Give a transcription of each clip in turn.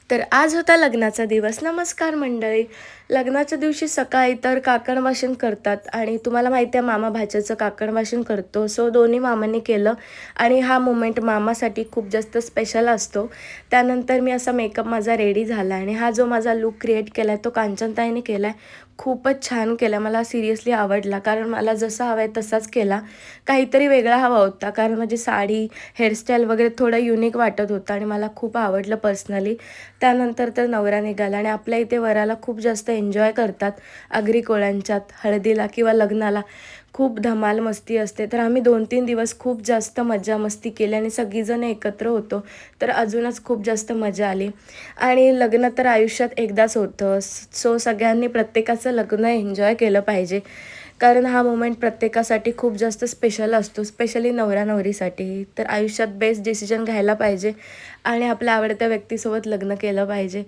तर आज होता लग्नाचा दिवस. नमस्कार मंडळी. लग्नाच्या दिवशी सकाळी तर काकणवाशन करतात आणि तुम्हाला माहिती आहे मामा भाच्याचं काकणवाशन करतो. सो दोन्ही मामांनी केलं आणि हा मोमेंट मामासाठी खूप जास्त स्पेशल असतो. त्यानंतर मी असा मेकअप माझा रेडी झाला आणि हा जो माझा लूक क्रिएट केला आहे तो कांचनताईने केला आहे. खूपच छान केला. मला सिरियसली आवडला कारण मला जसा हवा आहे तसाच केला. काहीतरी वेगळा हवा होता कारण माझी साडी, हेअरस्टाईल वगैरे थोडं युनिक वाटत होतं आणि मला खूप आवडलं पर्सनली. त्यानंतर तर नवरा निघाला आणि आपल्या इथे वराला खूप जास्त एन्जॉय करतात. आगरी कोळ्यांच्यात हळदीला किंवा लग्नाला खूप धमाल मस्ती असते. तर आम्ही 2-3 दिवस खूप जास्त मज्जा मस्ती केली आणि सगळीजण एकत्र होतो. तर अजूनच खूप जास्त मजा आली. आणि लग्न तर आयुष्यात एकदाच होतं. सो सगळ्यांनी प्रत्येकाचं लग्न एन्जॉय केलं पाहिजे. कारण हा मोमेंट प्रत्येकासाठी खूप जास्त स्पेशल असतो, स्पेशली नवरा नवरीसाठी. तर आयुष्यात बेस्ट डिसिजन घ्यायला पाहिजे आणि आपल्या आवडत्या व्यक्तीसोबत लग्न केलं पाहिजे.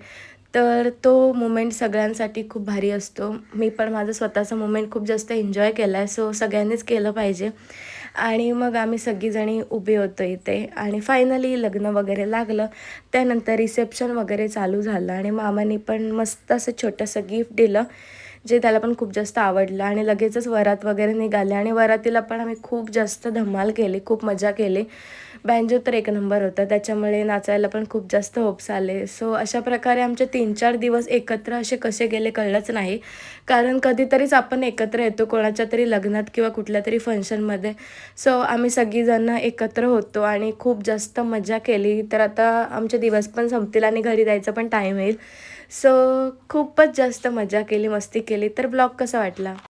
तर तो मोमेंट सगळ्यांसाठी खूप भारी असतो. मी पण माझं स्वतःचा मोमेंट खूप जास्त एन्जॉय केला आहे. सो सगळ्यांनीच केलं पाहिजे. आणि मग आम्ही सगळीजणी उभे होतो इथे आणि फायनली लग्न वगैरे लागलं. त्यानंतर रिसेप्शन वगैरे चालू झालं आणि मामाने पण मस्त असं छोटंसं गिफ्ट दिलं, जे त्याला पण खूप जास्त आवडलं आणि लगेचच वरात वगैरे निघाले आणि वरातीला पण आम्ही खूप जास्त धमाल केली, खूप मजा केली. बँजो तर एक नंबर होता, त्याच्यामुळे नाचायला पण खूप जास्त होप्स आले. सो अशा प्रकारे आमचे 3-4 दिवस एकत्र असे कसे गेले कळलंच नाही. कारण कधीतरीच आपण एकत्र येतो कोणाच्या तरी लग्नात किंवा कुठल्या तरी फंक्शनमध्ये. सो आम्ही सगळीजणं एकत्र होतो आणि खूप जास्त मजा केली. तर आता आमचे दिवस पण संपतील आणि घरी जायचा पण टाईम येईल. सो खूपच जास्त मजा केली, मस्ती केली. तर ब्लॉग कसा वाटला?